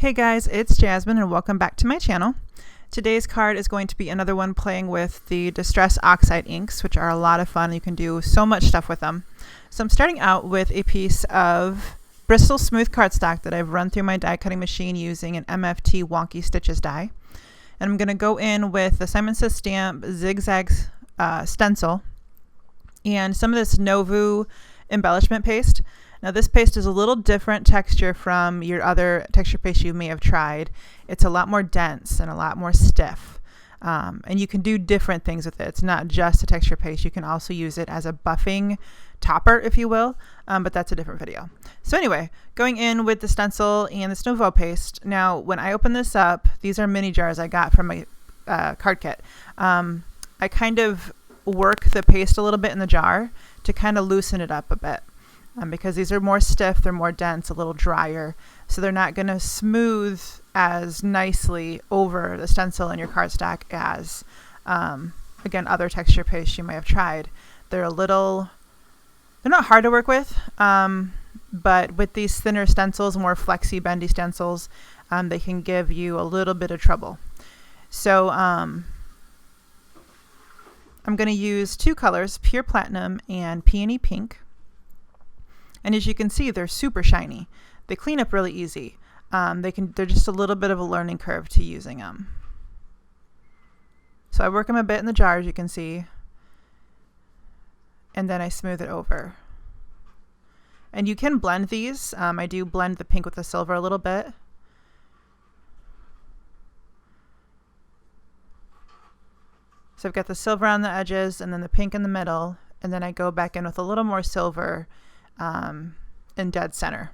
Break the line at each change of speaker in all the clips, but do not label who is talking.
Hey guys, it's Jasmine and welcome back to my channel. Today's card is going to be another one playing with the Distress Oxide inks, which are a lot of fun. You can do so much stuff with them. So I'm starting out with a piece of Bristol Smooth cardstock that I've run through my die cutting machine using an MFT Wonky Stitches die. And I'm going to go in with the Simon Says Stamp Zigzag stencil and some of this Nuvo embellishment paste. Now this paste is a little different texture from your other texture paste you may have tried. It's a lot more dense and a lot more stiff. And you can do different things with it. It's not just a texture paste. You can also use it as a buffing topper, if you will, but that's a different video. So anyway, going in with the stencil and this Nuvo paste. Now when I open this up, these are mini jars I got from my card kit. I kind of work the paste a little bit in the jar to kind of loosen it up a bit. Because these are more stiff, they're more dense, a little drier, so they're not going to smooth as nicely over the stencil in your cardstock as, again, other texture paste you might have tried. They're not hard to work with, but with these thinner stencils, more flexy, bendy stencils, they can give you a little bit of trouble. So I'm going to use two colors, Pure Platinum and Peony Pink. And as you can see, they're super shiny. They clean up really easy. They're just a little bit of a learning curve to using them. So I work them a bit in the jar, as you can see, and then I smooth it over. And you can blend these. I do blend the pink with the silver a little bit. So I've got the silver on the edges and then the pink in the middle, and then I go back in with a little more silver in dead center.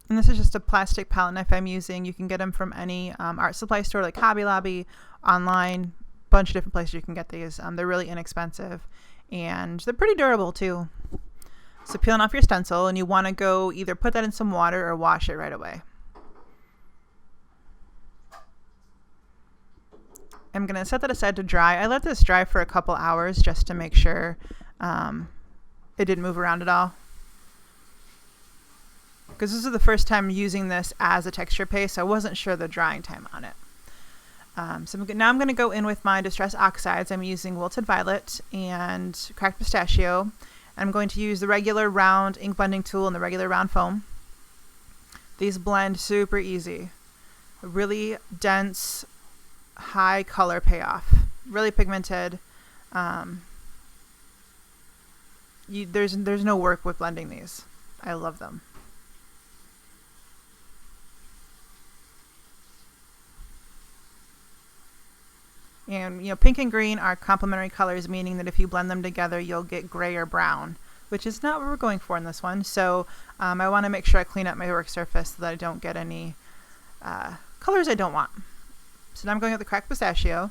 And this is just a plastic palette knife I'm using. You can get them from any art supply store like Hobby Lobby, online, bunch of different places you can get these. They're really inexpensive and they're pretty durable too. So peeling off your stencil, and you want to go either put that in some water or wash it right away. I'm going to set that aside to dry. I let this dry for a couple hours just to make sure it didn't move around at all. Because this is the first time using this as a texture paste, so I wasn't sure the drying time on it. Now I'm going to go in with my Distress Oxides. I'm using Wilted Violet and Cracked Pistachio. I'm going to use the regular round ink blending tool and the regular round foam. These blend super easy. A really dense, high color payoff. Really pigmented. There's no work with blending these. I love them. And pink and green are complementary colors, meaning that if you blend them together, you'll get gray or brown, which is not what we're going for in this one. So I want to make sure I clean up my work surface so that I don't get any colors I don't want. So now I'm going with the Cracked Pistachio.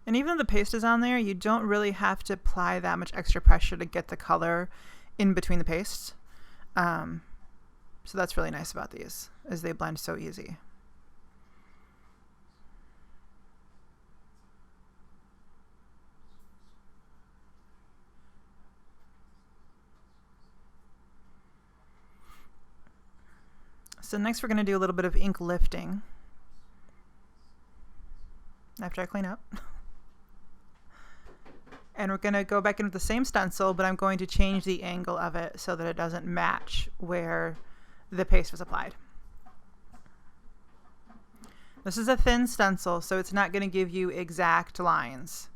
And even though the paste is on there, you don't really have to apply that much extra pressure to get the color in between the pastes. So that's really nice about these, is they blend so easy. So next we're going to do a little bit of ink lifting after I clean up. And we're going to go back in with the same stencil, but I'm going to change the angle of it so that it doesn't match where the paste was applied. This is a thin stencil, so it's not going to give you exact lines.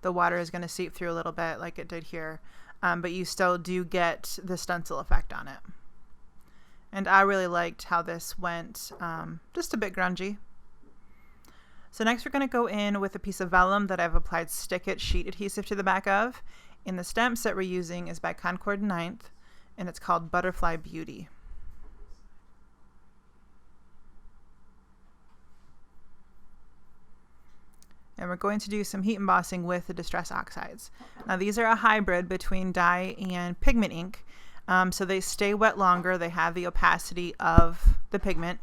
The water is going to seep through a little bit like it did here, but you still do get the stencil effect on it. And I really liked how this went just a bit grungy. So next we're going to go in with a piece of vellum that I've applied Stick It sheet adhesive to the back of. And the stamp set we're using is by Concord 9th. and it's called Butterfly Beauty. And we're going to do some heat embossing with the Distress Oxides. Now these are a hybrid between dye and pigment ink, so they stay wet longer, they have the opacity of the pigment,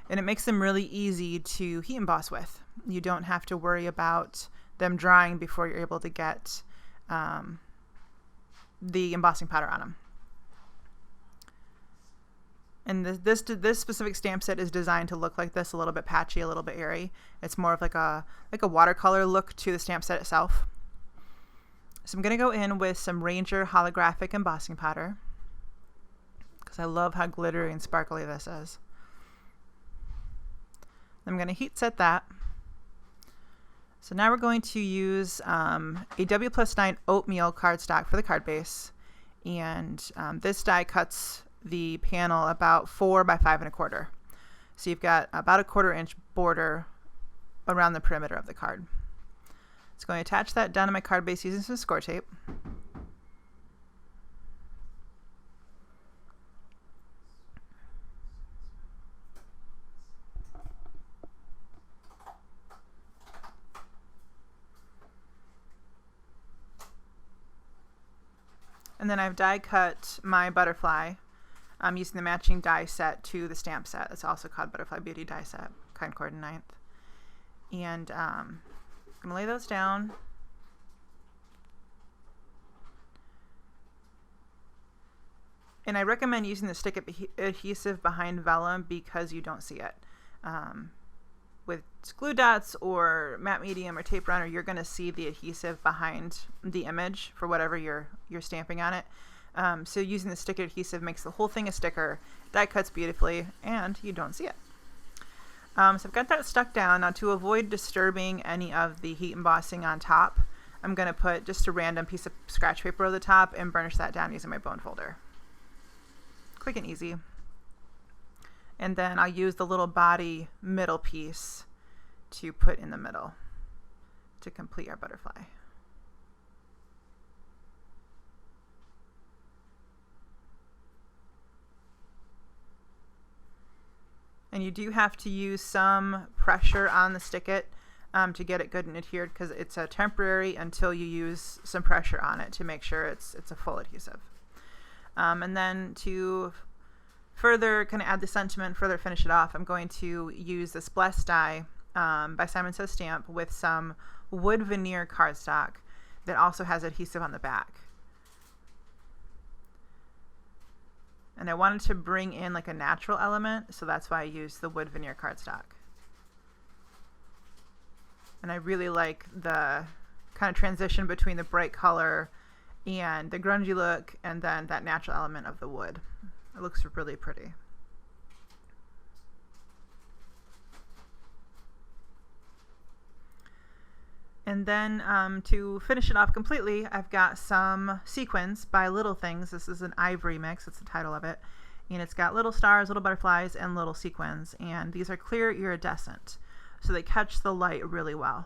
and it makes them really easy to heat emboss with. You don't have to worry about them drying before you're able to get the embossing powder on them. And this specific stamp set is designed to look like this, a little bit patchy, a little bit airy. It's more of like a watercolor look to the stamp set itself. So I'm going to go in with some Ranger holographic embossing powder because I love how glittery and sparkly this is. I'm going to heat set that. So now we're going to use a W+9 oatmeal cardstock for the card base, and this die cuts the panel about 4 by 5 1/4. So you've got about a 1/4 inch border around the perimeter of the card. It's going to attach that down to my card base using some score tape. And then I've die cut my butterfly. I'm using the matching die set to the stamp set. It's also called Butterfly Beauty die set, Concord 9th. And I'm going to lay those down. And I recommend using the stick adhesive behind Vellum because you don't see it. With glue dots or matte medium or tape runner, you're going to see the adhesive behind the image for whatever you're stamping on it. So using the stick adhesive makes the whole thing a sticker. Die cuts beautifully, and you don't see it. So I've got that stuck down. Now to avoid disturbing any of the heat embossing on top, I'm going to put just a random piece of scratch paper over the top and burnish that down using my bone folder. Quick and easy. And then I'll use the little body middle piece to put in the middle to complete our butterfly. And you do have to use some pressure on the stick-it to get it good and adhered, because it's a temporary until you use some pressure on it to make sure it's a full adhesive. And then to further kind of add the sentiment, further finish it off, I'm going to use this Blessed die by Simon Says Stamp with some wood veneer cardstock that also has adhesive on the back. And I wanted to bring in like a natural element, so that's why I used the wood veneer cardstock. And I really like the kind of transition between the bright color and the grungy look and then that natural element of the wood. It looks really pretty. And then to finish it off completely, I've got some sequins by Little Things. This is an ivory mix, that's the title of it. And it's got little stars, little butterflies, and little sequins. And these are clear iridescent, so they catch the light really well.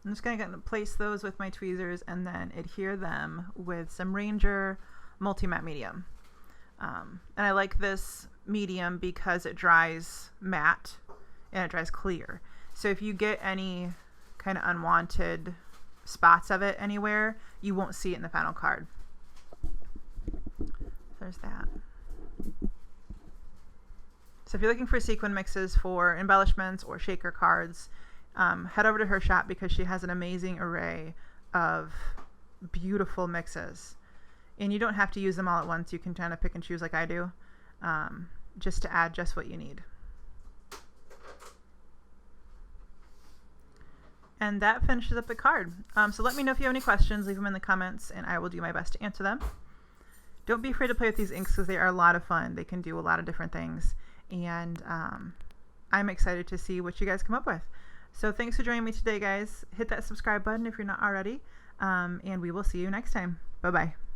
I'm just going to place those with my tweezers and then adhere them with some Ranger Multi-Matte Medium. And I like this medium because it dries matte and it dries clear. So if you get any kind of unwanted spots of it anywhere, you won't see it in the final card. There's that. So if you're looking for sequin mixes for embellishments or shaker cards, head over to her shop because she has an amazing array of beautiful mixes. And you don't have to use them all at once. You can kind of pick and choose like I do, just to add just what you need. And that finishes up the card. So let me know if you have any questions. Leave them in the comments and I will do my best to answer them. Don't be afraid to play with these inks because they are a lot of fun. They can do a lot of different things. And I'm excited to see what you guys come up with. So thanks for joining me today, guys. Hit that subscribe button if you're not already. And we will see you next time. Bye-bye.